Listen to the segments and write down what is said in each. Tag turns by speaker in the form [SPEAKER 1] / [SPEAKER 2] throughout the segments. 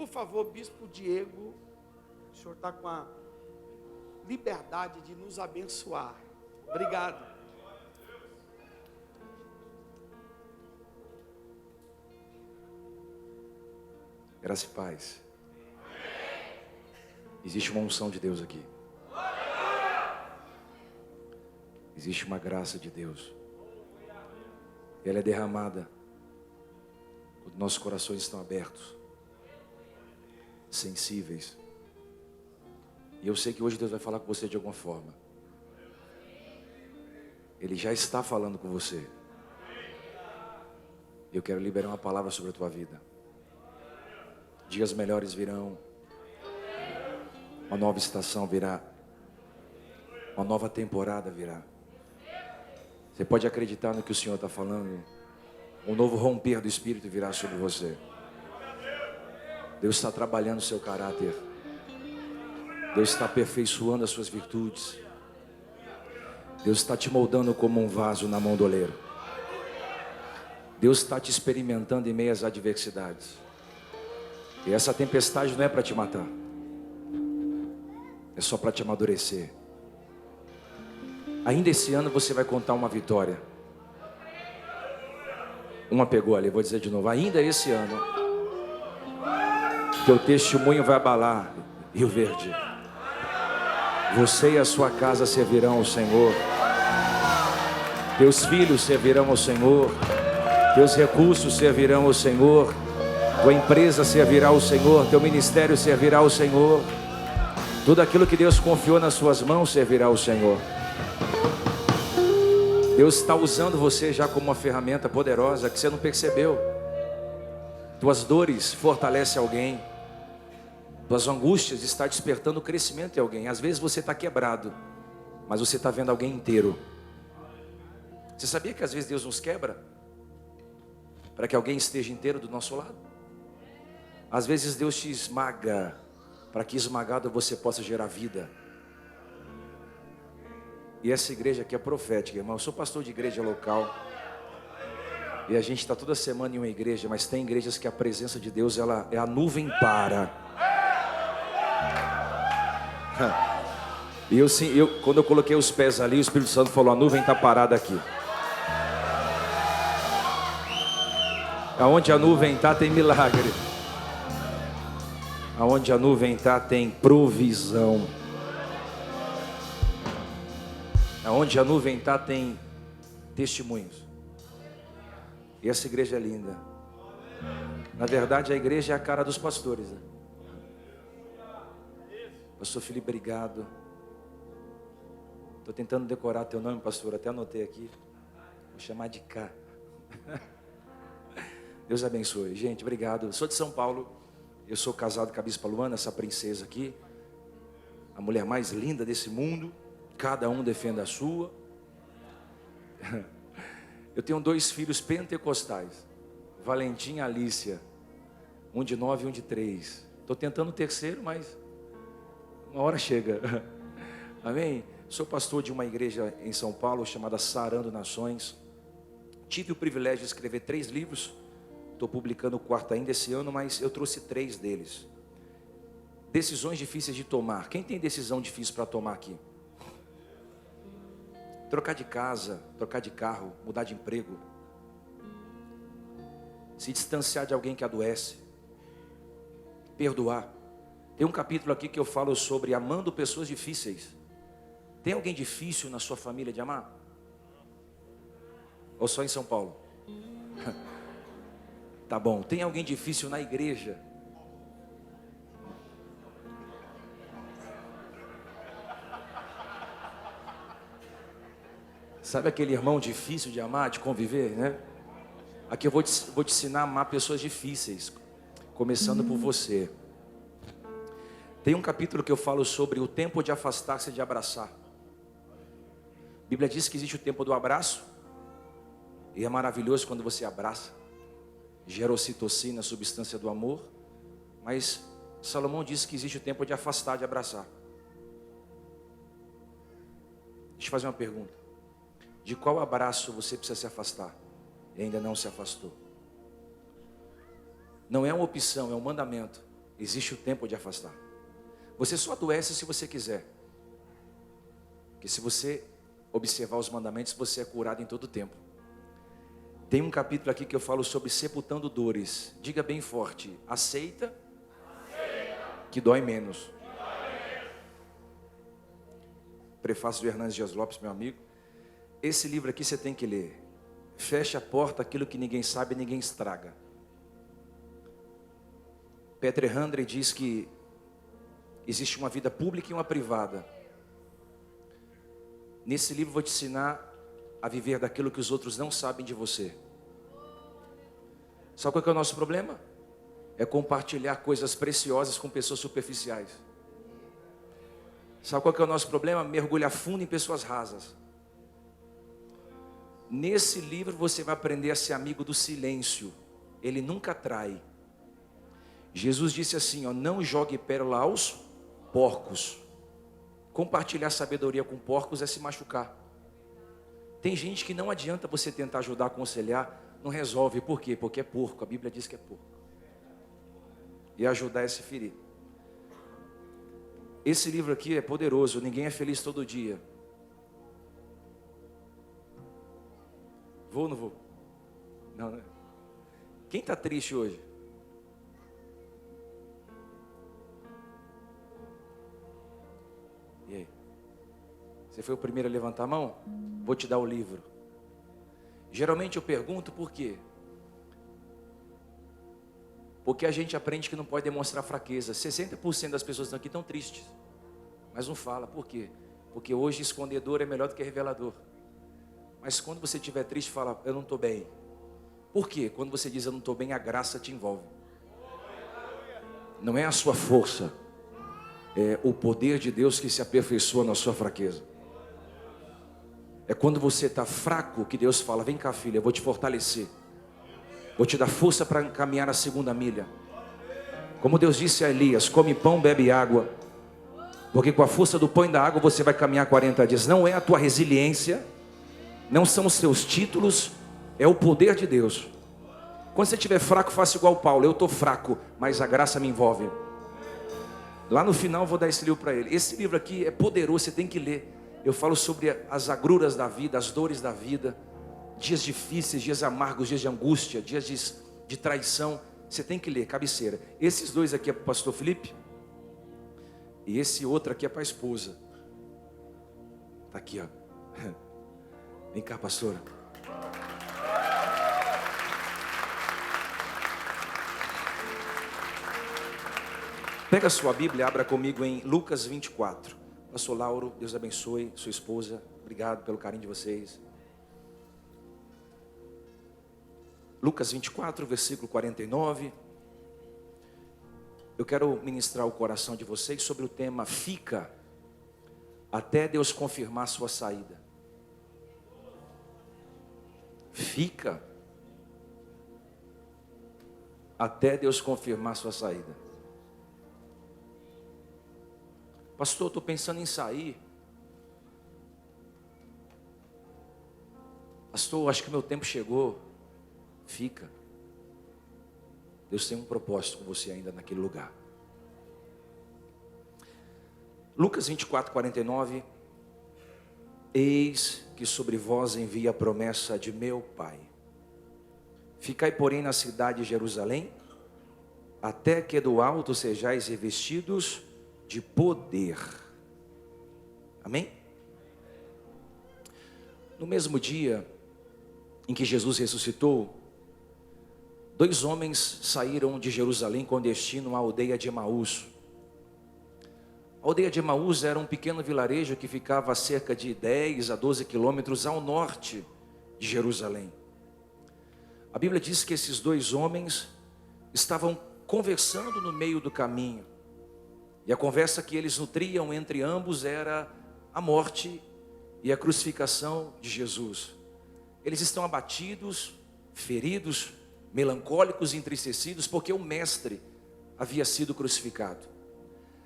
[SPEAKER 1] Por favor, Bispo Diego, o senhor está com a liberdade de nos abençoar. Obrigado.
[SPEAKER 2] Graça e paz. Existe uma unção de Deus aqui. Existe uma graça de Deus. Ela é derramada quando nossos corações estão abertos, sensíveis. E eu sei que hoje Deus vai falar com você de alguma forma. Ele já está falando com você. Eu quero liberar uma palavra sobre a tua vida. Dias melhores virão. Uma nova estação virá. Uma nova temporada virá. Você pode acreditar no que o Senhor está falando? Um novo romper do Espírito virá sobre você. Deus está trabalhando o seu caráter. Deus está aperfeiçoando as suas virtudes. Deus está te moldando como um vaso na mão do oleiro. Deus está te experimentando em meio às adversidades. E essa tempestade não é para te matar. É só para te amadurecer. Ainda esse ano você vai contar uma vitória. Uma pegou ali, vou dizer de novo. Ainda esse ano, teu testemunho vai abalar Rio Verde. Você e a sua casa servirão ao Senhor. Teus filhos servirão ao Senhor. Teus recursos servirão ao Senhor. Tua empresa servirá ao Senhor. Teu ministério servirá ao Senhor. Tudo aquilo que Deus confiou nas suas mãos servirá ao Senhor. Deus está usando você já como uma ferramenta poderosa que você não percebeu. Tuas dores fortalecem alguém. Tuas angústias estão despertando o crescimento em alguém. Às vezes você está quebrado, mas você está vendo alguém inteiro. Você sabia que às vezes Deus nos quebra para que alguém esteja inteiro do nosso lado? Às vezes Deus te esmaga para que esmagado você possa gerar vida. E essa igreja aqui é profética, irmão. Eu sou pastor de igreja local. E a gente está toda semana em uma igreja, mas tem igrejas que a presença de Deus, ela é a nuvem para. E quando eu coloquei os pés ali, o Espírito Santo falou: a nuvem está parada aqui. Aonde a nuvem está tem milagre. Aonde a nuvem está tem provisão. Aonde a nuvem está tem testemunhos. E essa igreja é linda. Na verdade, a igreja é a cara dos pastores, né? Pastor Felipe, obrigado. Estou tentando decorar teu nome, pastor. Até anotei aqui. Vou chamar de K. Deus abençoe. Gente, obrigado. Eu sou de São Paulo. Eu sou casado com a Bispa Luana, essa princesa aqui. A mulher mais linda desse mundo. Cada um defende a sua. Eu tenho 2 filhos pentecostais. Valentim e Alícia. Um de 9 e um de 3. Estou tentando o terceiro, mas uma hora chega. Amém? Sou pastor de uma igreja em São Paulo chamada Sarando Nações. Tive o privilégio de escrever 3 livros. Estou publicando o 4º ainda esse ano, mas eu trouxe 3 deles. Decisões difíceis de tomar. Quem tem decisão difícil para tomar aqui? Trocar de casa, trocar de carro, mudar de emprego. Se distanciar de alguém que adoece. Perdoar. Tem um capítulo aqui que eu falo sobre amando pessoas difíceis. Tem alguém difícil na sua família de amar? Ou só em São Paulo? Tá bom. Tem alguém difícil na igreja? Sabe aquele irmão difícil de amar, de conviver, né? Aqui eu vou te ensinar a amar pessoas difíceis, começando por você. Tem um capítulo que eu falo sobre o tempo de afastar-se e de abraçar. A Bíblia diz que existe o tempo do abraço, e é maravilhoso quando você abraça. Gera ocitocina, a substância do amor. Mas Salomão disse que existe o tempo de afastar, de abraçar. Deixa eu fazer uma pergunta. De qual abraço você precisa se afastar e ainda não se afastou? Não é uma opção, é um mandamento. existe o tempo de afastar. Você só adoece se você quiser. Porque se você observar os mandamentos, você é curado em todo tempo. Tem um capítulo aqui que eu falo sobre sepultando dores. Diga bem forte: aceita, que dói menos. Prefácio do Hernandes Dias Lopes, meu amigo. Esse livro aqui você tem que ler. Fecha a porta, aquilo que ninguém sabe, ninguém estraga. Peter Handley diz que existe uma vida pública e uma privada. Nesse livro vou te ensinar a viver daquilo que os outros não sabem de você. Sabe qual é o nosso problema? É compartilhar coisas preciosas com pessoas superficiais. Sabe qual é o nosso problema? Mergulhar fundo em pessoas rasas. Nesse livro você vai aprender a ser amigo do silêncio. Ele nunca trai. Jesus disse assim, ó, não jogue pérola aos porcos. Compartilhar sabedoria com porcos é se machucar. Tem gente que não adianta você tentar ajudar, aconselhar, não resolve. Por quê? Porque é porco, a Bíblia diz que é porco. E ajudar é se ferir. Esse livro aqui é poderoso, ninguém é feliz todo dia. Vou ou não vou? Não, né? Quem está triste hoje? E aí? Você foi o primeiro a levantar a mão? Vou te dar o livro. Geralmente eu pergunto por quê? Porque a gente aprende que não pode demonstrar fraqueza. 60% das pessoas aqui estão tristes, mas não fala. Por quê? Porque hoje escondedor é melhor do que revelador. Mas quando você estiver triste, fala, eu não estou bem. Por quê? Quando você diz eu não estou bem, a graça te envolve. Não é a sua força, é o poder de Deus que se aperfeiçoa na sua fraqueza. É quando você está fraco que Deus fala, vem cá filha, eu vou te fortalecer. Vou te dar força para caminhar a segunda milha. Como Deus disse a Elias, come pão, bebe água. Porque com a força do pão e da água você vai caminhar 40 dias. Não é a tua resiliência, não são os seus títulos, é o poder de Deus. Quando você estiver fraco, faça igual Paulo. Eu estou fraco, mas a graça me envolve. Lá no final eu vou dar esse livro para ele. Esse livro aqui é poderoso, você tem que ler. Eu falo sobre as agruras da vida, as dores da vida. Dias difíceis, dias amargos, dias de angústia, dias de traição. Você tem que ler, cabeceira. Esses dois aqui é para o pastor Felipe. E esse outro aqui é para a esposa. Está aqui, ó. Vem cá, pastora. Pega a sua Bíblia, abra comigo em Lucas 24. Pastor Lauro, Deus abençoe sua esposa. Obrigado pelo carinho de vocês. Lucas 24, versículo 49. Eu quero ministrar o coração de vocês sobre o tema fica até Deus confirmar sua saída. Fica até Deus confirmar sua saída. Pastor, estou pensando em sair. Pastor, acho que meu tempo chegou. Fica. Deus tem um propósito com você ainda naquele lugar. Lucas 24, 49. Eis que sobre vós envia a promessa de meu Pai. Ficai, porém, na cidade de Jerusalém, até que do alto sejais revestidos de poder. Amém? No mesmo dia em que Jesus ressuscitou, 2 homens saíram de Jerusalém com destino à aldeia de Emaús. A aldeia de Emaús era um pequeno vilarejo que ficava a cerca de 10 a 12 quilômetros ao norte de Jerusalém. A Bíblia diz que esses 2 homens estavam conversando no meio do caminho. E a conversa que eles nutriam entre ambos era a morte e a crucificação de Jesus. Eles estão abatidos, feridos, melancólicos e entristecidos, porque o mestre havia sido crucificado.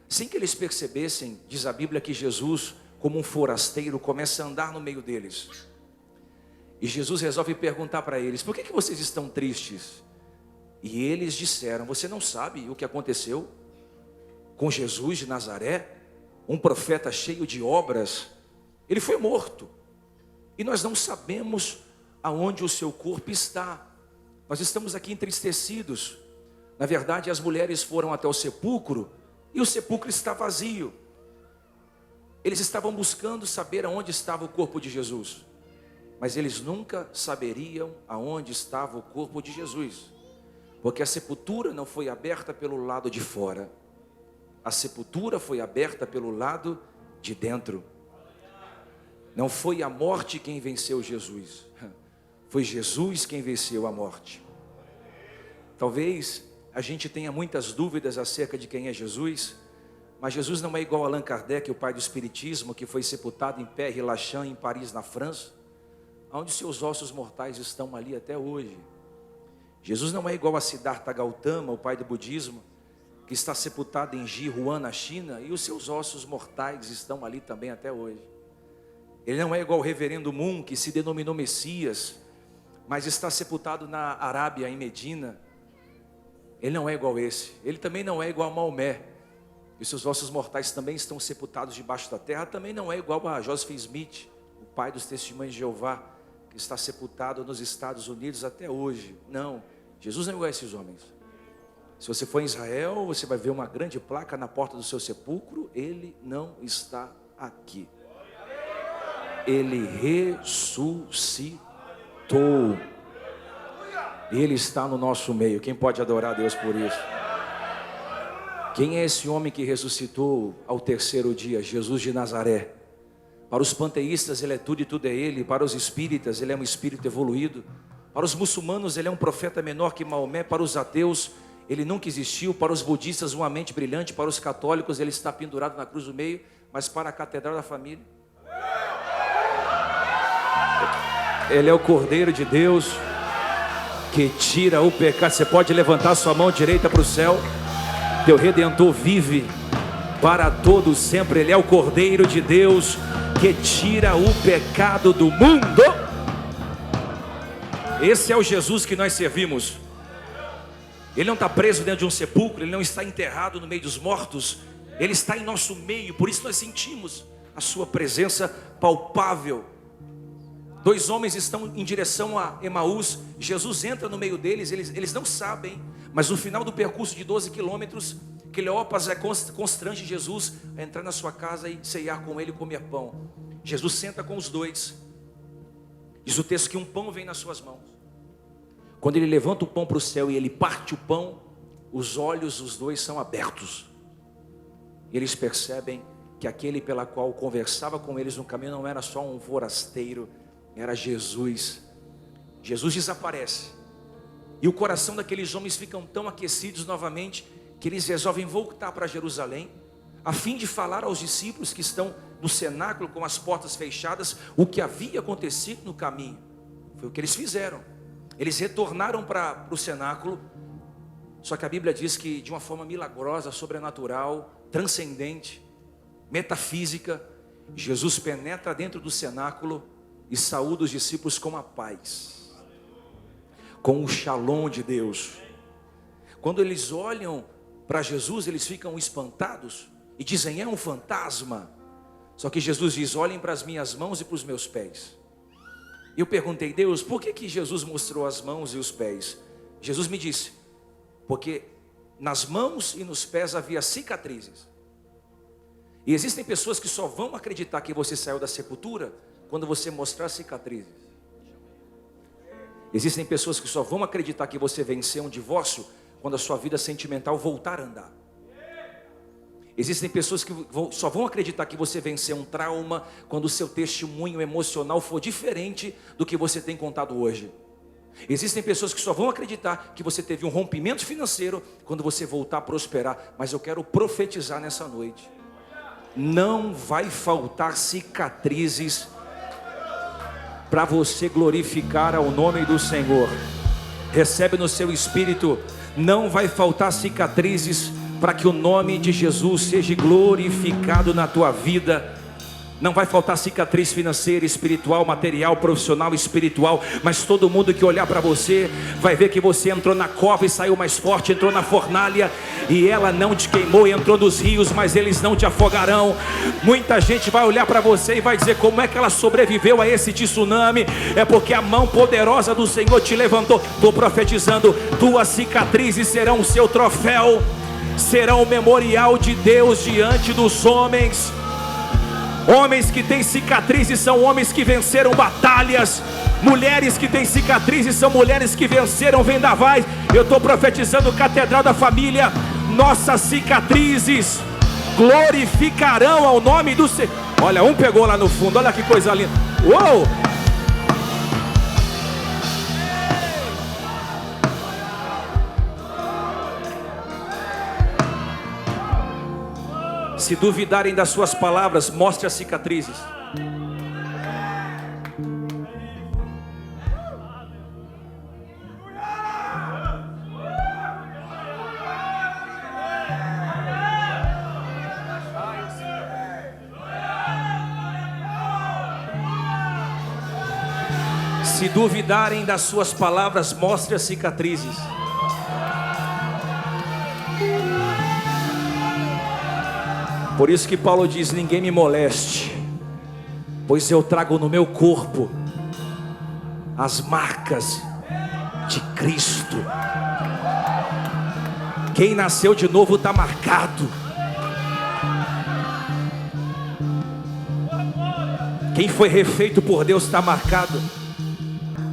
[SPEAKER 2] Sem que eles percebessem, diz a Bíblia que Jesus, como um forasteiro, começa a andar no meio deles. E Jesus resolve perguntar para eles, por que vocês estão tristes? E eles disseram: você não sabe o que aconteceu com Jesus de Nazaré, um profeta cheio de obras? Ele foi morto, e nós não sabemos aonde o seu corpo está. Nós estamos aqui entristecidos. Na verdade, as mulheres foram até o sepulcro, e o sepulcro está vazio. Eles estavam buscando saber aonde estava o corpo de Jesus, mas eles nunca saberiam aonde estava o corpo de Jesus, porque a sepultura não foi aberta pelo lado de fora, a sepultura foi aberta pelo lado de dentro. Não foi a morte quem venceu Jesus, foi Jesus quem venceu a morte. Talvez a gente tenha muitas dúvidas acerca de quem é Jesus, mas Jesus não é igual a Allan Kardec, o pai do espiritismo, que foi sepultado em Père Lachaise, em Paris, na França, onde seus ossos mortais estão ali até hoje. Jesus não é igual a Siddhartha Gautama, o pai do budismo, que está sepultado em Jihuan, na China, e os seus ossos mortais estão ali também até hoje. Ele não é igual ao reverendo Moon, que se denominou Messias, mas está sepultado na Arábia, em Medina. Ele não é igual a esse. Ele também não é igual a Maomé, e seus ossos mortais também estão sepultados debaixo da terra. Também não é igual a Joseph Smith, o pai dos Testemunhos de Jeová, que está sepultado nos Estados Unidos até hoje. Não, Jesus não é igual a esses homens. Se você for em Israel, você vai ver uma grande placa na porta do seu sepulcro: ele não está aqui. Ele ressuscitou. Ele está no nosso meio. Quem pode adorar a Deus por isso? Quem é esse homem que ressuscitou ao terceiro dia? Jesus de Nazaré. Para os panteístas ele é tudo e tudo é ele. Para os espíritas ele é um espírito evoluído. Para os muçulmanos ele é um profeta menor que Maomé. Para os ateus ele nunca existiu. Para os budistas uma mente brilhante. Para os católicos ele está pendurado na cruz do meio. Mas para a Catedral da Família, ele é o Cordeiro de Deus que tira o pecado. Você pode levantar sua mão direita para o céu. Teu Redentor vive para todos sempre. Ele é o Cordeiro de Deus que tira o pecado do mundo. Esse é o Jesus que nós servimos. Ele não está preso dentro de um sepulcro, ele não está enterrado no meio dos mortos, ele está em nosso meio. Por isso nós sentimos a sua presença palpável. Dois homens estão em direção a Emaús. Jesus entra no meio deles, eles não sabem, mas no final do percurso de 12 quilômetros, Cleópatra constrange Jesus a entrar na sua casa e ceiar com ele e comer pão. Jesus senta com os dois. Diz o texto que um pão vem nas suas mãos. Quando ele levanta o pão para o céu e ele parte o pão, os olhos dos dois são abertos. E eles percebem que aquele pela qual conversava com eles no caminho não era só um forasteiro, era Jesus. Jesus desaparece. E o coração daqueles homens ficam tão aquecidos novamente que eles resolvem voltar para Jerusalém, a fim de falar aos discípulos que estão no cenáculo com as portas fechadas o que havia acontecido no caminho. Foi o que eles fizeram. Eles retornaram para o cenáculo. Só que a Bíblia diz que de uma forma milagrosa, sobrenatural, transcendente, metafísica, Jesus penetra dentro do cenáculo e saúda os discípulos com a paz, com o shalom de Deus. Quando eles olham para Jesus, eles ficam espantados e dizem: é um fantasma. Só que Jesus diz: olhem para as minhas mãos e para os meus pés. E eu perguntei: Deus, por que Jesus mostrou as mãos e os pés? Jesus me disse: porque nas mãos e nos pés havia cicatrizes. E existem pessoas que só vão acreditar que você saiu da sepultura quando você mostrar cicatrizes. Existem pessoas que só vão acreditar que você venceu um divórcio quando a sua vida sentimental voltar a andar. Existem pessoas que só vão acreditar que você venceu um trauma quando o seu testemunho emocional for diferente do que você tem contado hoje. Existem pessoas que só vão acreditar que você teve um rompimento financeiro quando você voltar a prosperar. Mas eu quero profetizar nessa noite: não vai faltar cicatrizes para você glorificar ao nome do Senhor. Recebe no seu espírito: não vai faltar cicatrizes para que o nome de Jesus seja glorificado na tua vida. Não vai faltar cicatriz financeira, espiritual, material, profissional, espiritual. Mas todo mundo que olhar para você vai ver que você entrou na cova e saiu mais forte. Entrou na fornalha e ela não te queimou. Entrou nos rios, mas eles não te afogarão. Muita gente vai olhar para você e vai dizer: como é que ela sobreviveu a esse tsunami? É porque a mão poderosa do Senhor te levantou. Estou profetizando: tuas cicatrizes serão o seu troféu, serão o memorial de Deus diante dos homens. Homens que têm cicatrizes são homens que venceram batalhas. Mulheres que têm cicatrizes são mulheres que venceram vendavais. Eu estou profetizando, Catedral da Família: nossas cicatrizes glorificarão ao nome do Senhor. Olha, um pegou lá no fundo, olha que coisa linda. Uou! Se duvidarem das suas palavras, mostre as cicatrizes. Se duvidarem das suas palavras, mostre as cicatrizes. Por isso que Paulo diz: ninguém me moleste, pois eu trago no meu corpo as marcas de Cristo. Quem nasceu de novo está marcado. Quem foi refeito por Deus está marcado.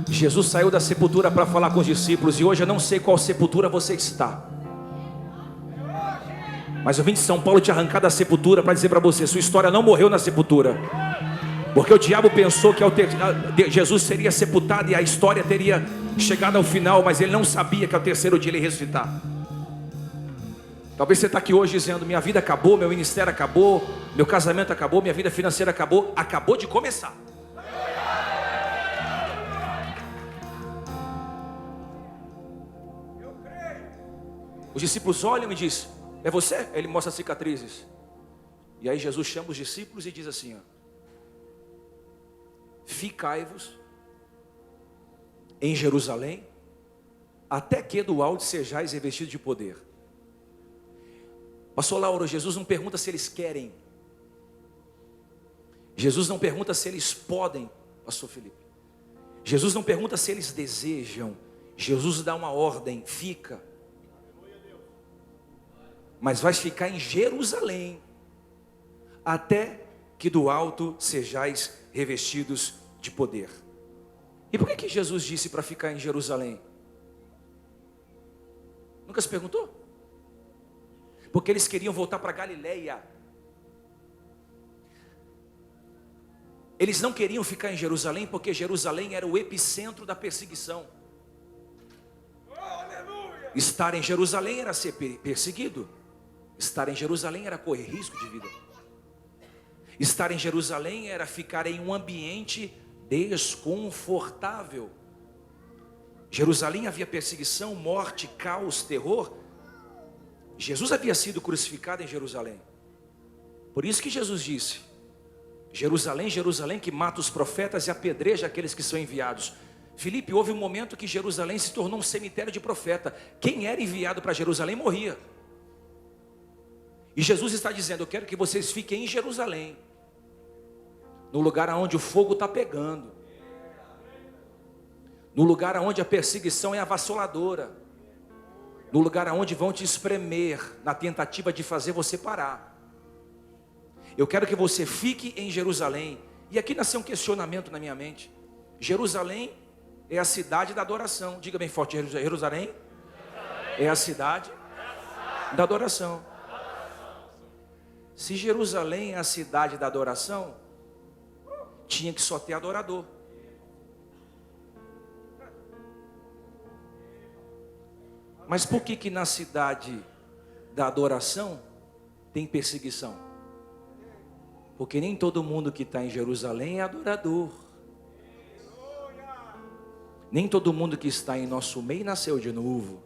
[SPEAKER 2] Jesus saiu da sepultura para falar com os discípulos, e hoje eu não sei qual sepultura você está, mas eu vim de São Paulo te arrancar da sepultura para dizer para você: sua história não morreu na sepultura. Porque o diabo pensou que Jesus seria sepultado e a história teria chegado ao final, mas ele não sabia que ao terceiro dia ele ia ressuscitar. Talvez você está aqui hoje dizendo: minha vida acabou, meu ministério acabou, meu casamento acabou, minha vida financeira acabou. Acabou de começar. Os discípulos olham e dizem: é você? Ele mostra as cicatrizes. E aí Jesus chama os discípulos e diz assim: ó, ficai-vos em Jerusalém, até que do alto sejais revestidos de poder. Pastor Lauro, Jesus não pergunta se eles querem. Jesus não pergunta se eles podem, Pastor Felipe. Jesus não pergunta se eles desejam. Jesus dá uma ordem: fica. Mas vais ficar em Jerusalém, até que do alto sejais revestidos de poder. E por que Jesus disse para ficar em Jerusalém? Nunca se perguntou? Porque eles queriam voltar para Galileia. Eles não queriam ficar em Jerusalém, porque Jerusalém era o epicentro da perseguição. Estar em Jerusalém era ser perseguido. Estar em Jerusalém era correr risco de vida. Estar em Jerusalém era ficar em um ambiente desconfortável. Jerusalém havia perseguição, morte, caos, terror. Jesus havia sido crucificado em Jerusalém. Por isso que Jesus disse: Jerusalém, Jerusalém, que mata os profetas e apedreja aqueles que são enviados. Filipe, houve um momento que Jerusalém se tornou um cemitério de profeta. Quem era enviado para Jerusalém morria. E Jesus está dizendo: eu quero que vocês fiquem em Jerusalém, no lugar onde o fogo está pegando, no lugar onde a perseguição é avassaladora, no lugar onde vão te espremer na tentativa de fazer você parar. Eu quero que você fique em Jerusalém. E aqui nasceu um questionamento na minha mente. Jerusalém é a cidade da adoração. Diga bem forte: Jerusalém é a cidade da adoração. Se Jerusalém é a cidade da adoração, tinha que só ter adorador. Mas por que na cidade da adoração tem perseguição? Porque nem todo mundo que está em Jerusalém é adorador. Nem todo mundo que está em nosso meio nasceu de novo.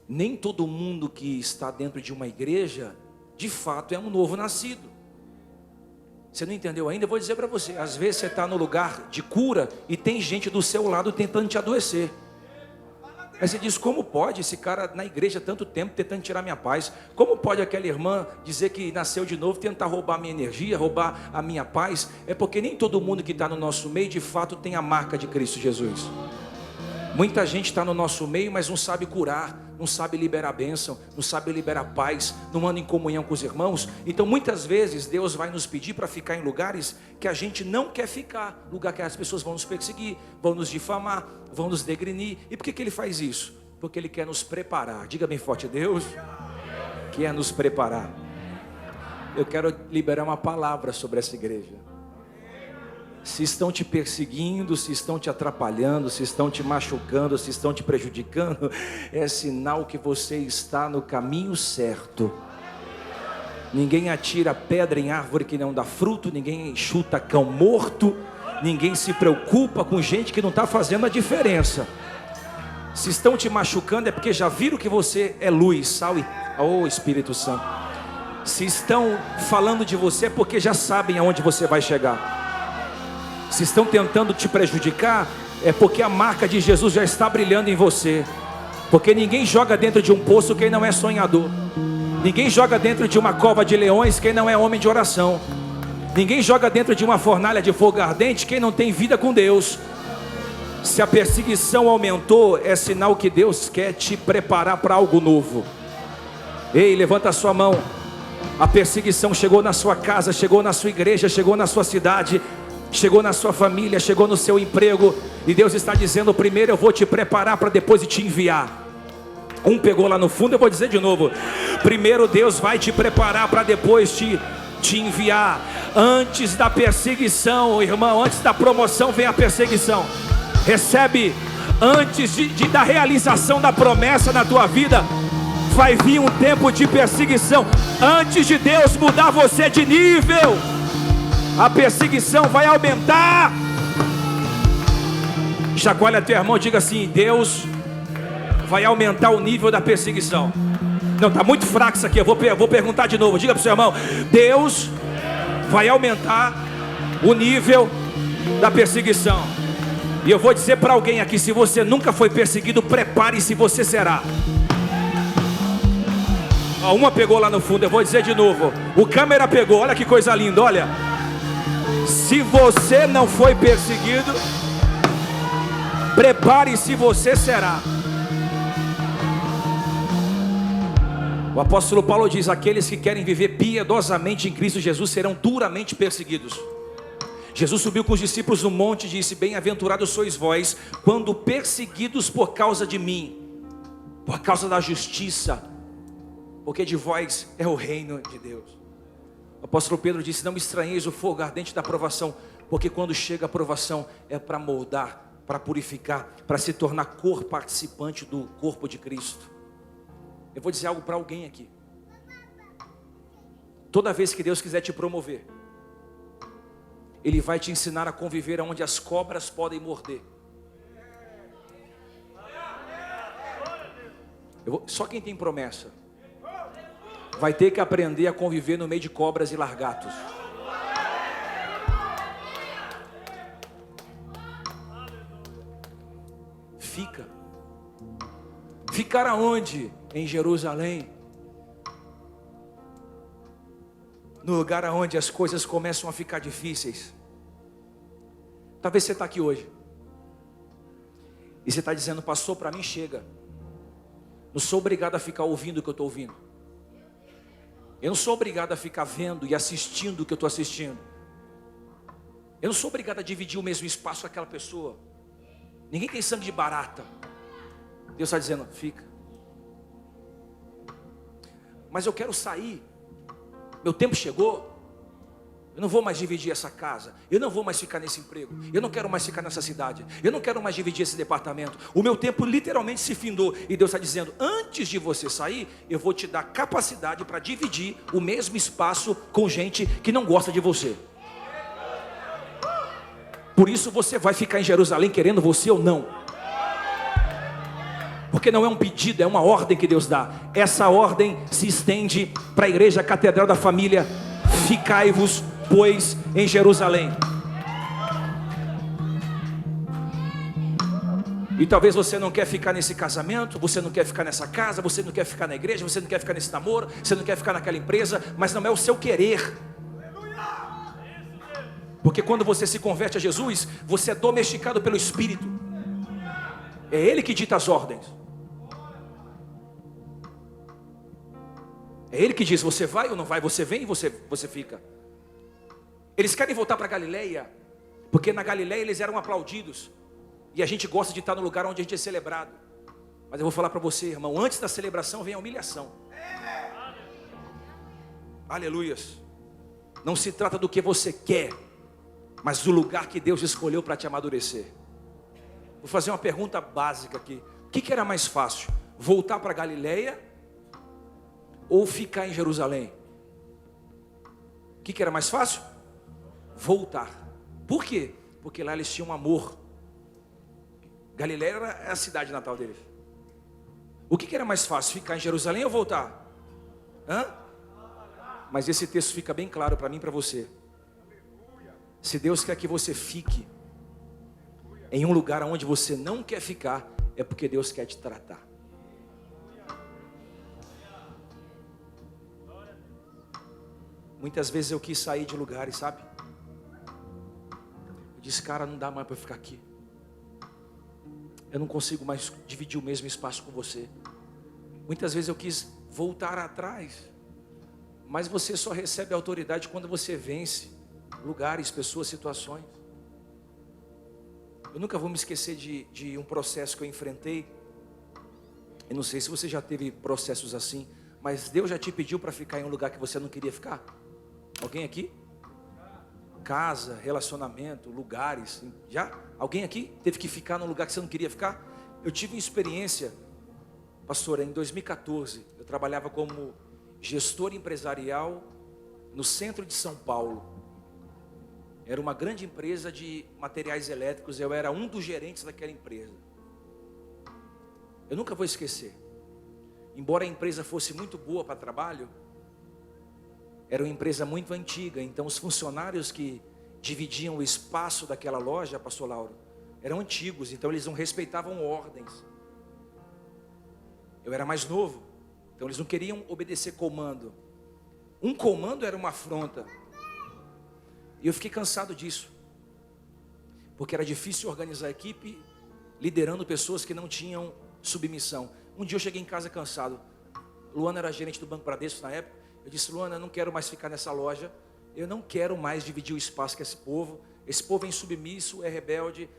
[SPEAKER 2] Nem todo mundo que está dentro de uma igreja, de fato, é um novo nascido. Você não entendeu ainda? Eu vou dizer para você. Às vezes você está no lugar de cura e tem gente do seu lado tentando te adoecer. Aí você diz, como pode esse cara na igreja há tanto tempo tentando tirar minha paz? Como pode aquela irmã dizer que nasceu de novo, tentar roubar a minha energia, roubar a minha paz? É porque nem todo mundo que está no nosso meio de fato tem a marca de Cristo Jesus. Muita gente está no nosso meio, mas não sabe curar, não sabe liberar bênção, não sabe liberar paz, não anda em comunhão com os irmãos. Então muitas vezes Deus vai nos pedir para ficar em lugares que a gente não quer ficar, lugar que as pessoas vão nos perseguir, vão nos difamar, vão nos degrenir. E por que Ele faz isso? Porque Ele quer nos preparar. Diga bem forte, Deus quer nos preparar. Eu quero liberar uma palavra sobre essa igreja. Se estão te perseguindo, se estão te atrapalhando, se estão te machucando, se estão te prejudicando, é sinal que você está no caminho certo. Ninguém atira pedra em árvore que não dá fruto, ninguém chuta cão morto, ninguém se preocupa com gente que não está fazendo a diferença. Se estão te machucando é porque já viram que você é luz, sal e... Oh, Espírito Santo. Se estão falando de você é porque já sabem aonde você vai chegar. Se estão tentando te prejudicar, é porque a marca de Jesus já está brilhando em você. Porque ninguém joga dentro de um poço quem não é sonhador. Ninguém joga dentro de uma cova de leões quem não é homem de oração. Ninguém joga dentro de uma fornalha de fogo ardente quem não tem vida com Deus. Se a perseguição aumentou, é sinal que Deus quer te preparar para algo novo. Ei, levanta a sua mão. A perseguição chegou na sua casa, chegou na sua igreja, chegou na sua cidade, chegou na sua família, chegou no seu emprego. E Deus está dizendo, primeiro eu vou te preparar para depois te enviar. Um pegou lá no fundo, eu vou dizer de novo. Primeiro Deus vai te preparar para depois te enviar. Antes da perseguição, irmão, antes da promoção vem a perseguição. Recebe, antes da realização da promessa na tua vida, vai vir um tempo de perseguição. Antes de Deus mudar você de nível, a perseguição vai aumentar. Chacoalha teu irmão, diga assim: Deus vai aumentar o nível da perseguição. Não, está muito fraco isso aqui, eu vou perguntar de novo. Diga para o seu irmão: Deus vai aumentar o nível da perseguição. E eu vou dizer para alguém aqui: se você nunca foi perseguido, prepare-se, você será. Uma pegou lá no fundo, eu vou dizer de novo. O câmera pegou, olha que coisa linda, olha. Se você não foi perseguido, prepare-se, você será. O apóstolo Paulo diz: aqueles que querem viver piedosamente em Cristo Jesus serão duramente perseguidos. Jesus subiu com os discípulos no monte e disse: bem-aventurados sois vós, quando perseguidos por causa de mim, por causa da justiça, porque de vós é o reino de Deus. O apóstolo Pedro disse: não estranheis o fogo ardente da provação, porque quando chega a provação é para moldar, para purificar, para se tornar participante do corpo de Cristo. Eu vou dizer algo para alguém aqui. Toda vez que Deus quiser te promover, Ele vai te ensinar a conviver onde as cobras podem morder. Só quem tem promessa vai ter que aprender a conviver no meio de cobras e largatos. Ficar aonde? Em Jerusalém. No lugar aonde as coisas começam a ficar difíceis. Talvez você está aqui hoje e você está dizendo: pastor, para mim chega. Não sou obrigado a ficar ouvindo o que eu estou ouvindo. Eu não sou obrigado a ficar vendo e assistindo o que eu estou assistindo. Eu não sou obrigado a dividir o mesmo espaço com aquela pessoa. Ninguém tem sangue de barata. Deus está dizendo: fica. Mas eu quero sair. Meu tempo chegou. Eu não vou mais dividir essa casa. Eu não vou mais ficar nesse emprego. Eu não quero mais ficar nessa cidade. Eu não quero mais dividir esse departamento. O meu tempo literalmente se findou. E Deus está dizendo: antes de você sair, eu vou te dar capacidade para dividir o mesmo espaço com gente que não gosta de você. Por isso você vai ficar em Jerusalém querendo você ou não. Porque não é um pedido, é uma ordem que Deus dá. Essa ordem se estende para a igreja Catedral da Família. Ficai-vos pois, em Jerusalém. E talvez você não quer ficar nesse casamento, você não quer ficar nessa casa, você não quer ficar na igreja, você não quer ficar nesse namoro, você não quer ficar naquela empresa, mas não é o seu querer. Porque quando você se converte a Jesus, você é domesticado pelo Espírito. É Ele que dita as ordens. É Ele que diz, você vai ou não vai, você vem e você fica. Eles querem voltar para Galileia, porque na Galileia eles eram aplaudidos. E a gente gosta de estar no lugar onde a gente é celebrado. Mas eu vou falar para você, irmão, antes da celebração vem a humilhação. Aleluias. Não se trata do que você quer, mas do lugar que Deus escolheu para te amadurecer. Vou fazer uma pergunta básica aqui. O que era mais fácil? Voltar para Galileia ou ficar em Jerusalém? O que era mais fácil? Voltar. Por quê? Porque lá eles tinham amor. Galileia era a cidade natal deles. O que era mais fácil? Ficar em Jerusalém ou voltar? Mas esse texto fica bem claro para mim e para você. Se Deus quer que você fique em um lugar onde você não quer ficar, é porque Deus quer te tratar. Muitas vezes eu quis sair de lugares, sabe? Eu disse, cara, não dá mais para ficar aqui. Eu não consigo mais dividir o mesmo espaço com você. Muitas vezes eu quis voltar atrás. Mas você só recebe autoridade quando você vence lugares, pessoas, situações. Eu nunca vou me esquecer de um processo que eu enfrentei. Eu não sei se você já teve processos assim, mas Deus já te pediu para ficar em um lugar que você não queria ficar? Alguém aqui? Casa, relacionamento, lugares. Já? Alguém aqui teve que ficar num lugar que você não queria ficar? Eu tive uma experiência, pastor, em 2014. Eu trabalhava como gestor empresarial no centro de São Paulo. Era uma grande empresa de materiais elétricos. Eu era um dos gerentes daquela empresa. Eu nunca vou esquecer. Embora a empresa fosse muito boa para trabalho, era uma empresa muito antiga. Então os funcionários que dividiam o espaço daquela loja, pastor Lauro, eram antigos. Então eles não respeitavam ordens. Eu era mais novo. Então eles não queriam obedecer comando. Um comando era uma afronta. E eu fiquei cansado disso. Porque era difícil organizar a equipe liderando pessoas que não tinham submissão. Um dia eu cheguei em casa cansado. Luana era gerente do Banco Bradesco na época. Eu disse, Luana, eu não quero mais ficar nessa loja. Eu não quero mais dividir o espaço com esse povo. Esse povo é insubmisso, é rebelde.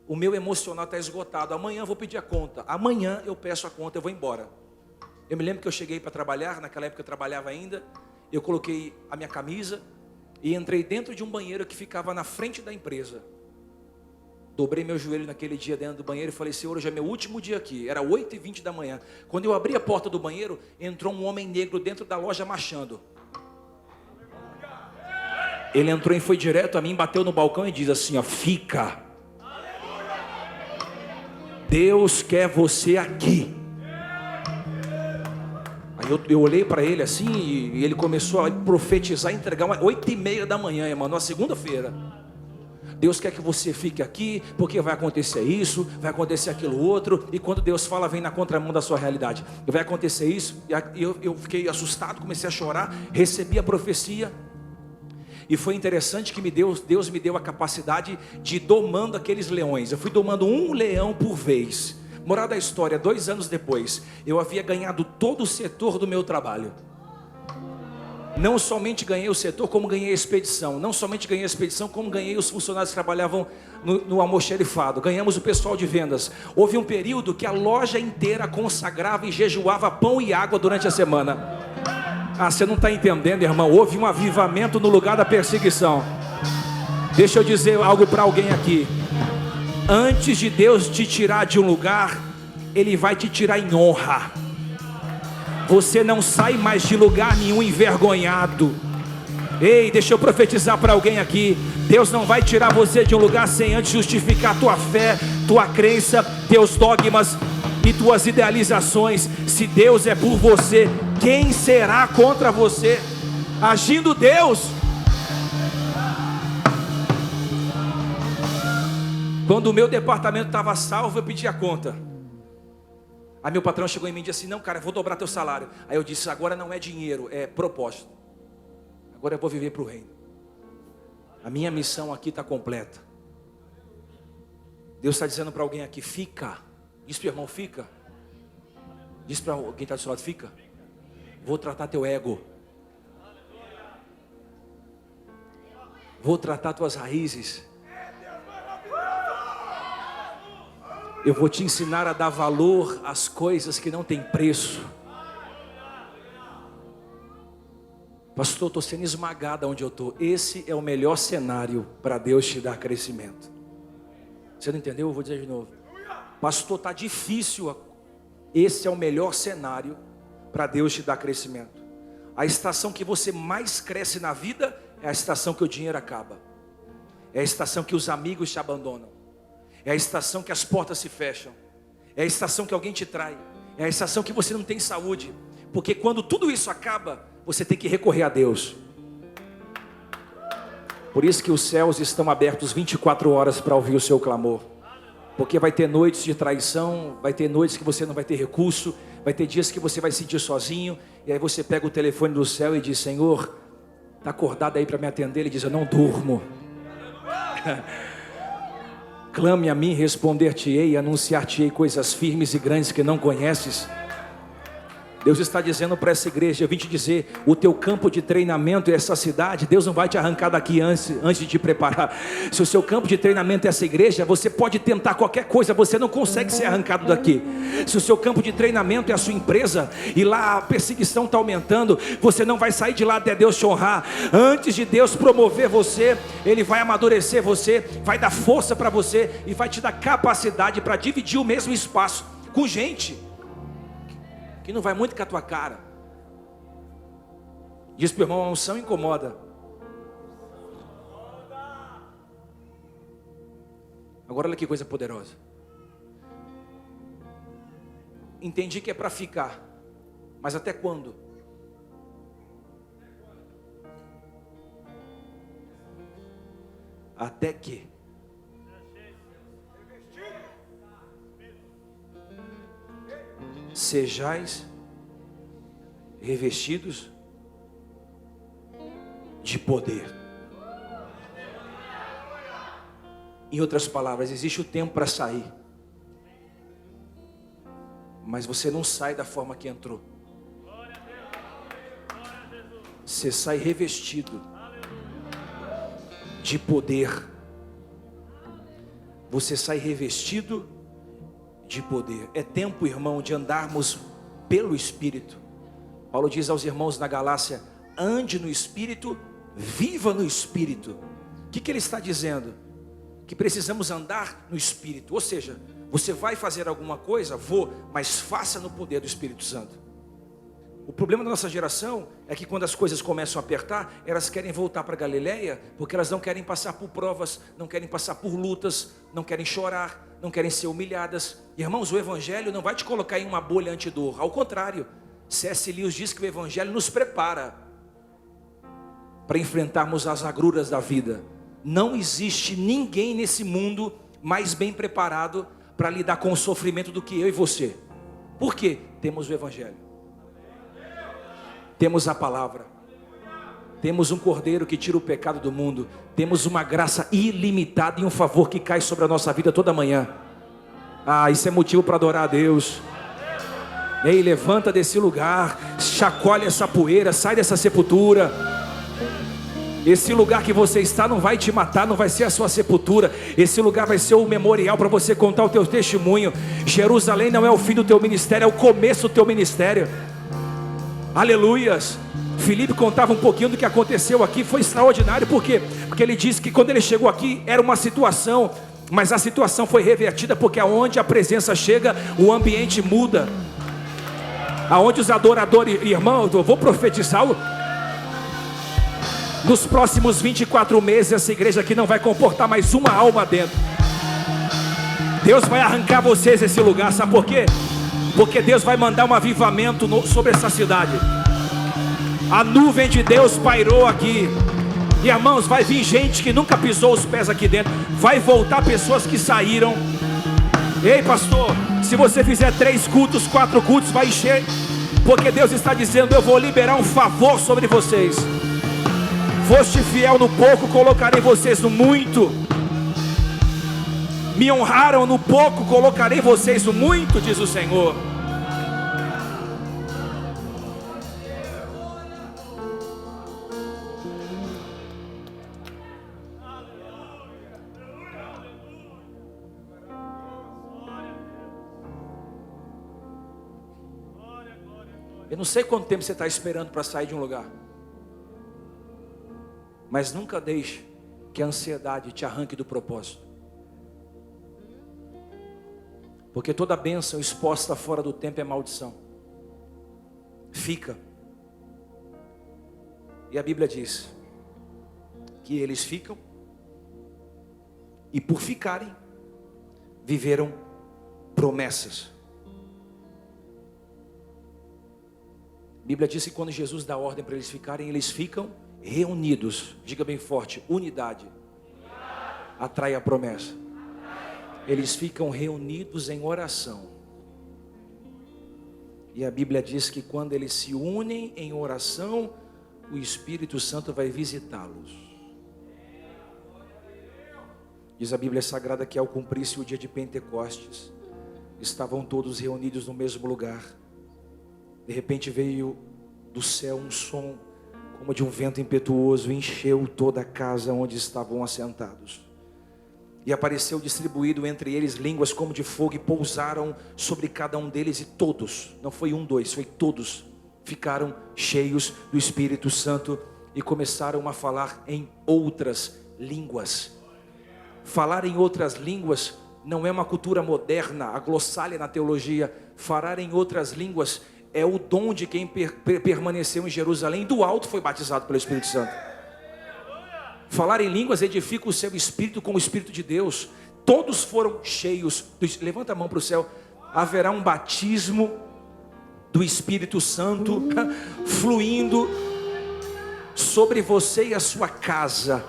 [SPEAKER 2] O meu emocional está esgotado. Amanhã eu vou pedir a conta. Amanhã eu peço a conta, eu vou embora. Eu me lembro que eu cheguei para trabalhar. Naquela época eu trabalhava ainda. Eu coloquei a minha camisa e entrei dentro de um banheiro que ficava na frente da empresa. Dobrei meu joelho naquele dia dentro do banheiro e falei, Senhor, hoje é meu último dia aqui. Era 8h20 da manhã. Quando eu abri a porta do banheiro, entrou um homem negro dentro da loja marchando. Ele entrou e foi direto a mim, bateu no balcão e diz assim, ó, fica. Deus quer você aqui. Aí eu olhei para ele assim e ele começou a profetizar, entregar 8h30 da manhã, irmão, numa segunda-feira. Deus quer que você fique aqui, porque vai acontecer isso, vai acontecer aquilo outro. E quando Deus fala, vem na contramão da sua realidade. Vai acontecer isso, e eu fiquei assustado, comecei a chorar, recebi a profecia. E foi interessante que Deus me deu a capacidade de ir domando aqueles leões. Eu fui domando um leão por vez. Moral da história, 2 anos depois, eu havia ganhado todo o setor do meu trabalho. Não somente ganhei o setor, como ganhei a expedição. Não somente ganhei a expedição, como ganhei os funcionários que trabalhavam no almoxerifado. Ganhamos o pessoal de vendas. Houve um período que a loja inteira consagrava e jejuava pão e água durante a semana. Ah, você não está entendendo, irmão. Houve um avivamento no lugar da perseguição. Deixa eu dizer algo para alguém aqui. Antes de Deus te tirar de um lugar, Ele vai te tirar em honra. Você não sai mais de lugar nenhum envergonhado. Ei, deixa eu profetizar para alguém aqui. Deus não vai tirar você de um lugar sem antes justificar tua fé, tua crença, teus dogmas e tuas idealizações. Se Deus é por você, quem será contra você? Agindo Deus, Quando o meu departamento estava salvo, eu pedi a conta. Aí meu patrão chegou em mim e disse assim: não, cara, eu vou dobrar teu salário. Aí eu disse: agora não é dinheiro, é propósito. Agora eu vou viver para o reino. A minha missão aqui está completa. Deus está dizendo para alguém aqui: fica. Diz para o irmão: fica. Diz para quem está do seu lado: fica. Vou tratar teu ego. Vou tratar tuas raízes. Eu vou te ensinar a dar valor às coisas que não têm preço. Pastor, estou sendo esmagado onde eu estou. Esse é o melhor cenário para Deus te dar crescimento. Você não entendeu? Eu vou dizer de novo. Pastor, está difícil. Esse é o melhor cenário para Deus te dar crescimento. A estação que você mais cresce na vida é a estação que o dinheiro acaba. É a estação que os amigos te abandonam. É a estação que as portas se fecham. É a estação que alguém te trai. É a estação que você não tem saúde. Porque quando tudo isso acaba, você tem que recorrer a Deus. Por isso que os céus estão abertos 24 horas para ouvir o seu clamor. Porque vai ter noites de traição, vai ter noites que você não vai ter recurso, vai ter dias que você vai se sentir sozinho, e aí você pega o telefone do céu e diz: Senhor, está acordado aí para me atender? Ele diz: eu não durmo. Clame a mim, responder-te-ei, anunciar-te-ei coisas firmes e grandes que não conheces. Deus está dizendo para essa igreja: eu vim te dizer, o teu campo de treinamento é essa cidade. Deus não vai te arrancar daqui antes de te preparar. Se o seu campo de treinamento é essa igreja, você pode tentar qualquer coisa, você não consegue ser arrancado daqui. Se o seu campo de treinamento é a sua empresa, e lá a perseguição está aumentando, você não vai sair de lá até Deus te honrar. Antes de Deus promover você, Ele vai amadurecer você, vai dar força para você, e vai te dar capacidade para dividir o mesmo espaço com gente que não vai muito com a tua cara. Diz para o irmão: a unção incomoda. Agora olha que coisa poderosa. Entendi que é para ficar, mas até quando? Até que sejais revestidos de poder. Em outras palavras, existe o tempo para sair, mas você não sai da forma que entrou. Você sai revestido de poder. Você sai revestido de poder. É tempo, irmão, de andarmos pelo Espírito. Paulo diz aos irmãos na Galácia: ande no Espírito, viva no Espírito. O que ele está dizendo? Que precisamos andar no Espírito. Ou seja, você vai fazer alguma coisa? Vou, mas faça no poder do Espírito Santo. O problema da nossa geração é que quando as coisas começam a apertar, elas querem voltar para Galileia, porque elas não querem passar por provas, não querem passar por lutas, não querem chorar, não querem ser humilhadas. Irmãos, o Evangelho não vai te colocar em uma bolha antidor. Ao contrário, C.S. Lewis diz que o Evangelho nos prepara para enfrentarmos as agruras da vida. Não existe ninguém nesse mundo mais bem preparado para lidar com o sofrimento do que eu e você. Por quê? Temos o Evangelho. Temos a palavra. Temos um cordeiro que tira o pecado do mundo. Temos uma graça ilimitada e um favor que cai sobre a nossa vida toda manhã. Isso é motivo para adorar a Deus. Ei, levanta desse lugar, chacoalha essa poeira, sai dessa sepultura. Esse lugar que você está não vai te matar, não vai ser a sua sepultura. Esse lugar vai ser o memorial para você contar o teu testemunho. Jerusalém não é o fim do teu ministério, é o começo do teu ministério. Aleluias. Filipe contava um pouquinho do que aconteceu aqui. Foi extraordinário. Por quê? Porque ele disse que quando ele chegou aqui era uma situação, mas a situação foi revertida, porque aonde a presença chega, o ambiente muda. Aonde os adoradores, irmão, eu vou profetizar, nos próximos 24 meses essa igreja aqui não vai comportar mais uma alma dentro. Deus vai arrancar vocês desse lugar. Sabe por quê? Porque Deus vai mandar um avivamento sobre essa cidade. A nuvem de Deus pairou aqui. E irmãos, vai vir gente que nunca pisou os pés aqui dentro. Vai voltar pessoas que saíram. Ei, pastor, se você fizer 3 cultos, 4 cultos, vai encher. Porque Deus está dizendo: eu vou liberar um favor sobre vocês. Foste fiel no pouco, colocarei vocês no muito. Me honraram no pouco, colocarei vocês no muito, diz o Senhor. Eu não sei quanto tempo você está esperando para sair de um lugar, mas nunca deixe que a ansiedade te arranque do propósito. Porque toda bênção exposta fora do tempo é maldição. Fica. E a Bíblia diz que eles ficam, e por ficarem, viveram promessas. A Bíblia diz que quando Jesus dá ordem para eles ficarem, eles ficam reunidos. Diga bem forte: unidade atrai a promessa. Eles ficam reunidos em oração. E a Bíblia diz que quando eles se unem em oração, o Espírito Santo vai visitá-los. Diz a Bíblia Sagrada que ao cumprir-se o dia de Pentecostes, estavam todos reunidos no mesmo lugar. De repente veio do céu um som como de um vento impetuoso, encheu toda a casa onde estavam assentados. E apareceu distribuído entre eles línguas como de fogo, e pousaram sobre cada um deles, e todos, não foi 1, 2, foi todos, ficaram cheios do Espírito Santo e começaram a falar em outras línguas. Falar em outras línguas não é uma cultura moderna, a glossália na teologia. Falar em outras línguas é o dom de quem permaneceu em Jerusalém, do alto foi batizado pelo Espírito Santo. Falar em línguas edifica o seu espírito com o Espírito de Deus. Todos foram cheios levanta a mão para o céu. Haverá um batismo do Espírito Santo fluindo sobre você e a sua casa.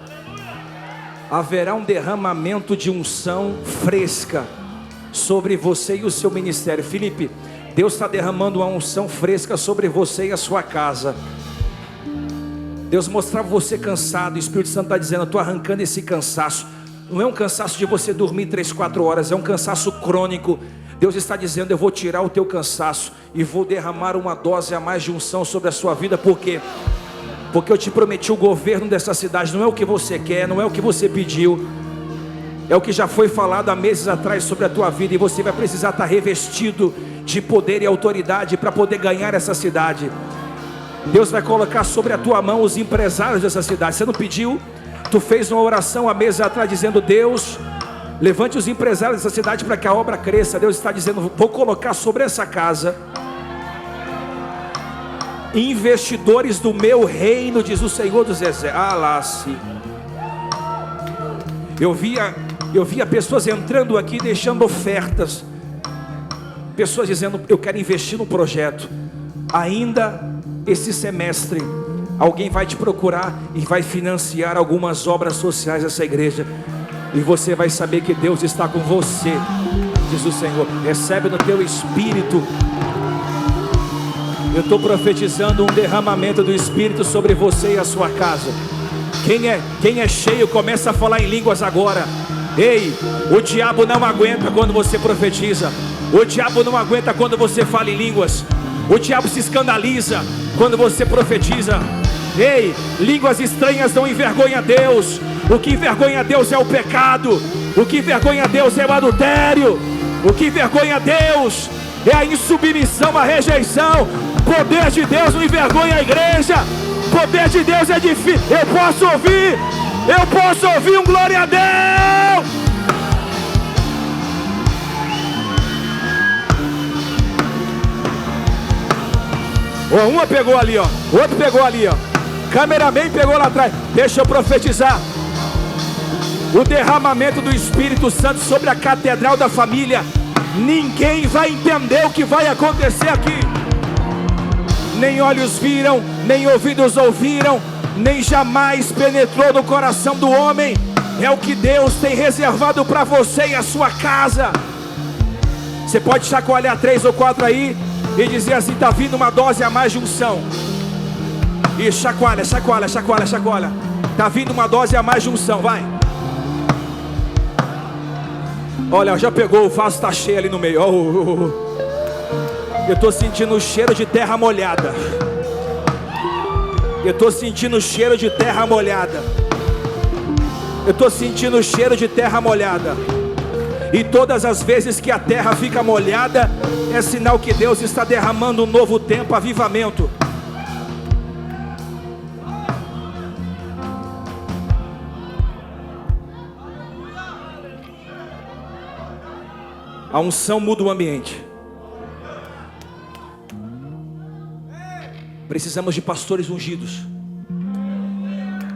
[SPEAKER 2] Haverá um derramamento de unção fresca sobre você e o seu ministério. Felipe, Deus está derramando uma unção fresca sobre você e a sua casa. Deus mostrava você cansado, o Espírito Santo está dizendo: eu estou arrancando esse cansaço. Não é um cansaço de você dormir 3, 4 horas, é um cansaço crônico. Deus está dizendo: eu vou tirar o teu cansaço e vou derramar uma dose a mais de unção sobre a sua vida. Por quê? Porque eu te prometi o governo dessa cidade. Não é o que você quer, não é o que você pediu, é o que já foi falado há meses atrás sobre a tua vida. E você vai precisar estar revestido de poder e autoridade para poder ganhar essa cidade. Deus vai colocar sobre a tua mão os empresários dessa cidade. Você não pediu? Tu fez uma oração há meses atrás dizendo: Deus, levante os empresários dessa cidade para que a obra cresça. Deus está dizendo: vou colocar sobre essa casa investidores do meu reino, diz o Senhor dos Exércitos. Eu via pessoas entrando aqui deixando ofertas, pessoas dizendo: eu quero investir no projeto. Ainda esse semestre alguém vai te procurar e vai financiar algumas obras sociais dessa igreja, e você vai saber que Deus está com você, diz o Senhor. Recebe no teu espírito. Eu estou profetizando um derramamento do Espírito sobre você e a sua casa. Quem é cheio começa a falar em línguas agora. Ei, o diabo não aguenta quando você profetiza. O diabo não aguenta quando você fala em línguas. O diabo se escandaliza quando você profetiza. Ei, línguas estranhas não envergonha Deus. O que envergonha Deus é o pecado. O que envergonha Deus é o adultério. O que envergonha Deus é a insubmissão, a rejeição. O poder de Deus não envergonha a igreja. O poder de Deus é difícil. Eu posso ouvir um glória a Deus. Uma pegou ali, ó. O outro pegou ali, ó. Cameraman pegou lá atrás. Deixa eu profetizar o derramamento do Espírito Santo sobre a catedral da família. Ninguém vai entender o que vai acontecer aqui. Nem olhos viram, nem ouvidos ouviram, nem jamais penetrou no coração do homem, é o que Deus tem reservado para você e a sua casa. Você pode chacoalhar 3 ou 4 aí e dizer assim: está vindo uma dose a mais de unção. E chacoalha, chacoalha, chacoalha, chacoalha. Está vindo uma dose a mais de unção, vai. Olha, já pegou, o vaso está cheio ali no meio. Eu estou sentindo o cheiro de terra molhada. Eu estou sentindo o cheiro de terra molhada. Eu estou sentindo o cheiro de terra molhada. E todas as vezes que a terra fica molhada, é sinal que Deus está derramando um novo tempo, avivamento. A unção muda o ambiente. Precisamos de pastores ungidos.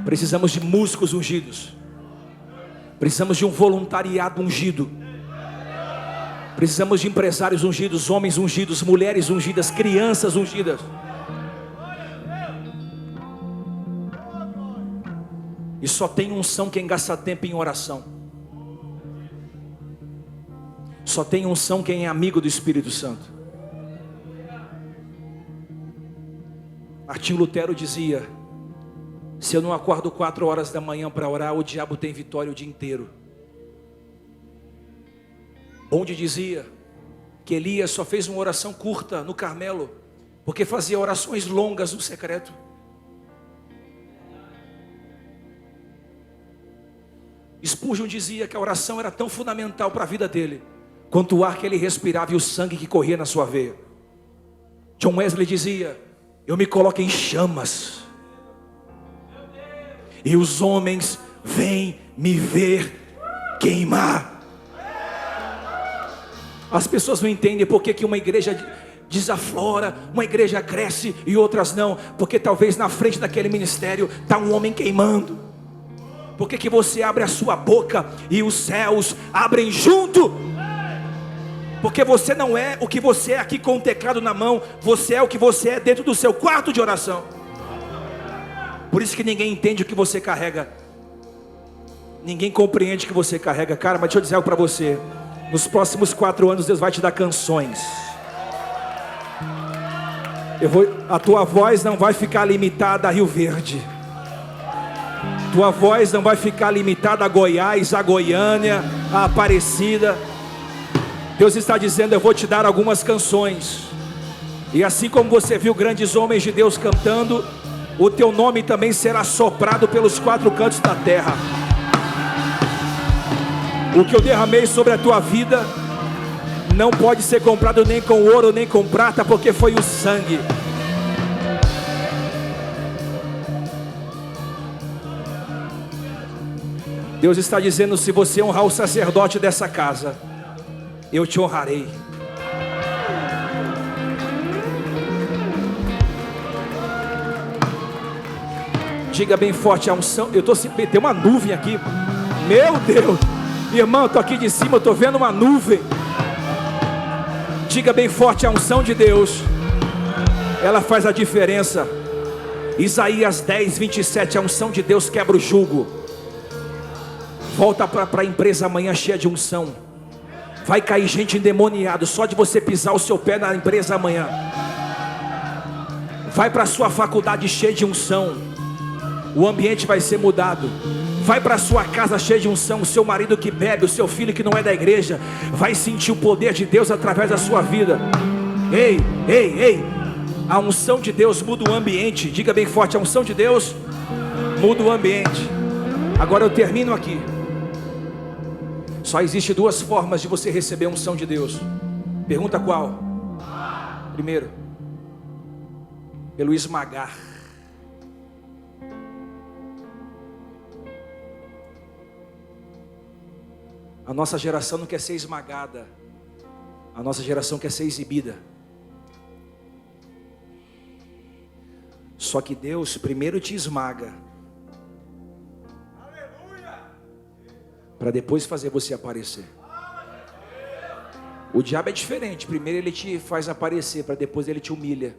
[SPEAKER 2] Precisamos de músicos ungidos. Precisamos de um voluntariado ungido. Precisamos de empresários ungidos, homens ungidos, mulheres ungidas, crianças ungidas. E só tem unção quem gasta tempo em oração. Só tem unção quem é amigo do Espírito Santo. Martinho Lutero dizia: se eu não acordo 4 horas da manhã para orar, o diabo tem vitória o dia inteiro. Bonde dizia que Elias só fez uma oração curta no Carmelo, porque fazia orações longas no secreto. Spurgeon dizia que a oração era tão fundamental para a vida dele, quanto o ar que ele respirava e o sangue que corria na sua veia. John Wesley dizia: eu me coloco em chamas, e os homens vêm me ver queimar. As pessoas não entendem por que uma igreja desaflora, uma igreja cresce e outras não. Porque talvez na frente daquele ministério está um homem queimando. Por que você abre a sua boca e os céus abrem junto? Porque você não é o que você é aqui com o teclado na mão. Você é o que você é dentro do seu quarto de oração. Por isso que ninguém entende o que você carrega. Ninguém compreende o que você carrega. Cara, mas deixa eu dizer algo para você. Nos próximos 4 anos Deus vai te dar canções. A tua voz não vai ficar limitada a Rio Verde. Tua voz não vai ficar limitada a Goiás, a Goiânia, a Aparecida. Deus está dizendo: eu vou te dar algumas canções. E assim como você viu grandes homens de Deus cantando, o teu nome também será soprado pelos 4 cantos da terra. O que eu derramei sobre a tua vida não pode ser comprado nem com ouro nem com prata, porque foi o sangue. Deus está dizendo: se você honrar o sacerdote dessa casa, eu te honrarei. Diga bem forte: a unção. Eu estou tem uma nuvem aqui. Meu Deus, irmão, eu estou aqui de cima, eu estou vendo uma nuvem. Diga bem forte: a unção de Deus, ela faz a diferença. Isaías 10, 27, a unção de Deus quebra o jugo. Volta para a empresa amanhã cheia de unção. Vai cair gente endemoniada só de você pisar o seu pé na empresa amanhã. Vai para a sua faculdade cheia de unção. O ambiente vai ser mudado. Vai para a sua casa cheia de unção. O seu marido que bebe, o seu filho que não é da igreja, vai sentir o poder de Deus através da sua vida. Ei, ei, ei. A unção de Deus muda o ambiente. Diga bem forte: a unção de Deus muda o ambiente. Agora eu termino aqui. Só existe 2 formas de você receber a unção de Deus. Pergunta qual? Primeiro, pelo esmagar. A nossa geração não quer ser esmagada. A nossa geração quer ser exibida. Só que Deus primeiro te esmaga, para depois fazer você aparecer. O diabo é diferente. Primeiro ele te faz aparecer, para depois ele te humilha.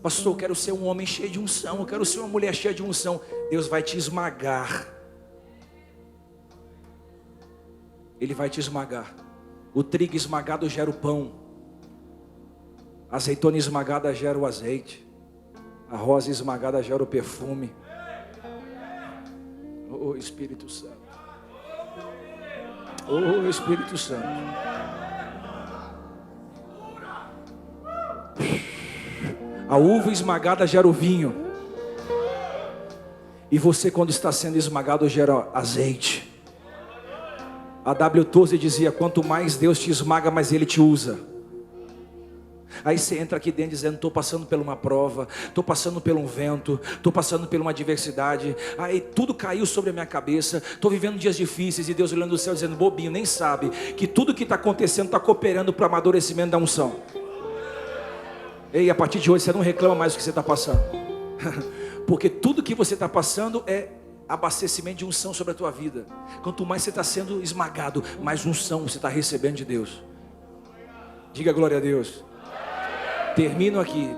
[SPEAKER 2] Pastor, eu quero ser um homem cheio de unção, eu quero ser uma mulher cheia de unção. Deus vai te esmagar. Ele vai te esmagar. O trigo esmagado gera o pão. A azeitona esmagada gera o azeite. A rosa esmagada gera o perfume. Oh Espírito Santo. Oh Espírito Santo. A uva esmagada gera o vinho. E você, quando está sendo esmagado, gera azeite. A W. Tozer dizia: quanto mais Deus te esmaga, mais Ele te usa. Aí você entra aqui dentro dizendo: estou passando por uma prova, estou passando por um vento, estou passando por uma adversidade. Aí tudo caiu sobre a minha cabeça, estou vivendo dias difíceis. E Deus olhando do céu dizendo: bobinho, nem sabe que tudo que está acontecendo está cooperando para o amadurecimento da unção. Ei, a partir de hoje você não reclama mais do que você está passando. Porque tudo que você está passando é abastecimento de unção sobre a tua vida. Quanto mais você está sendo esmagado, mais unção você está recebendo de Deus. Diga glória a Deus. Termino aqui.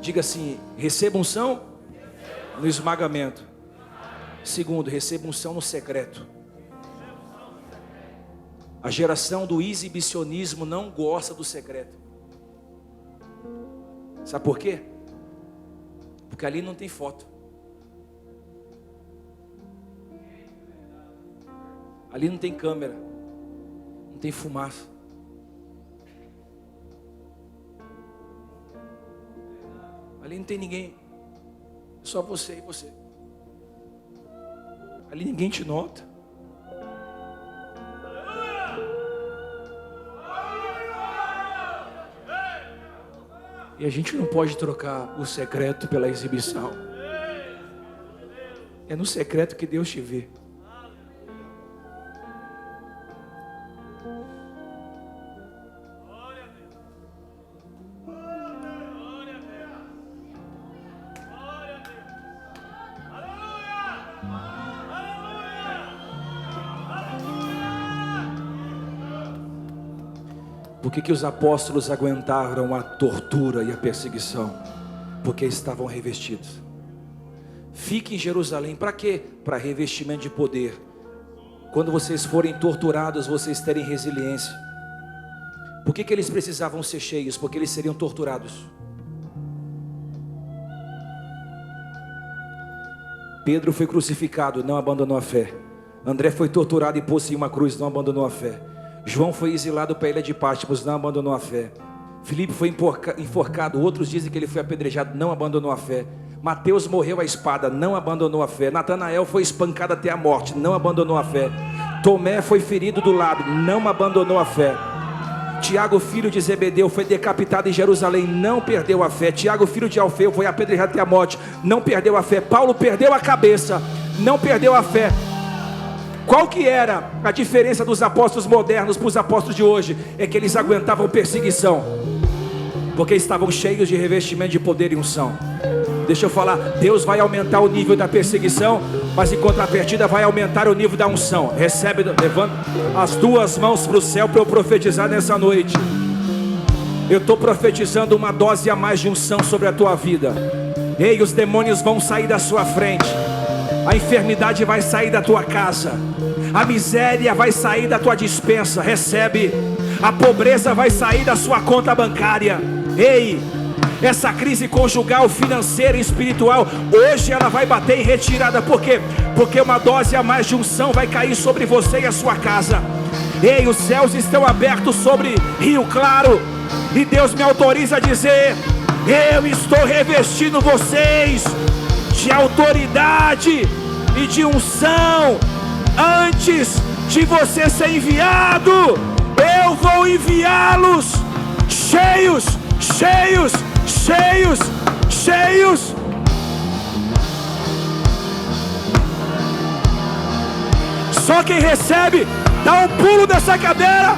[SPEAKER 2] Diga assim: receba unção no esmagamento. Segundo, receba unção no secreto. A geração do exibicionismo não gosta do secreto. Sabe por quê? Porque ali não tem foto. Ali não tem câmera. Não tem fumaça. Ali não tem ninguém. É só você e você. Ali ninguém te nota. E a gente não pode trocar o secreto pela exibição. É no secreto que Deus te vê. Por que os apóstolos aguentaram a tortura e a perseguição? Porque estavam revestidos. Fique em Jerusalém, para quê? Para revestimento de poder. Quando vocês forem torturados, vocês terem resiliência. Por que eles precisavam ser cheios? Porque eles seriam torturados. Pedro foi crucificado, não abandonou a fé. André foi torturado e pôs-se em uma cruz, não abandonou a fé. João foi exilado para a ilha de Patmos, não abandonou a fé. Filipe foi enforcado, outros dizem que ele foi apedrejado, não abandonou a fé. Mateus morreu à espada, não abandonou a fé. Natanael foi espancado até a morte, não abandonou a fé. Tomé foi ferido do lado, não abandonou a fé. Tiago, filho de Zebedeu, foi decapitado em Jerusalém, não perdeu a fé. Tiago, filho de Alfeu, foi apedrejado até a morte, não perdeu a fé. Paulo perdeu a cabeça, não perdeu a fé. Qual que era a diferença dos apóstolos modernos para os apóstolos de hoje? É que eles aguentavam perseguição, porque estavam cheios de revestimento de poder e unção. Deixa eu falar, Deus vai aumentar o nível da perseguição, mas em contrapartida vai aumentar o nível da unção. Recebe, levanta as duas mãos para o céu para eu profetizar nessa noite. Eu estou profetizando uma dose a mais de unção sobre a tua vida. Ei, os demônios vão sair da sua frente. A enfermidade vai sair da tua casa. A miséria vai sair da tua despensa. Recebe. A pobreza vai sair da sua conta bancária. Ei, essa crise conjugal, financeira e espiritual, hoje ela vai bater em retirada. Por quê? Porque uma dose a mais de unção vai cair sobre você e a sua casa. Ei, os céus estão abertos sobre Rio Claro. E Deus me autoriza a dizer: eu estou revestindo vocês de autoridade e de unção. Antes de você ser enviado, eu vou enviá-los cheios, cheios, cheios, cheios. Só quem recebe, dá um pulo dessa cadeira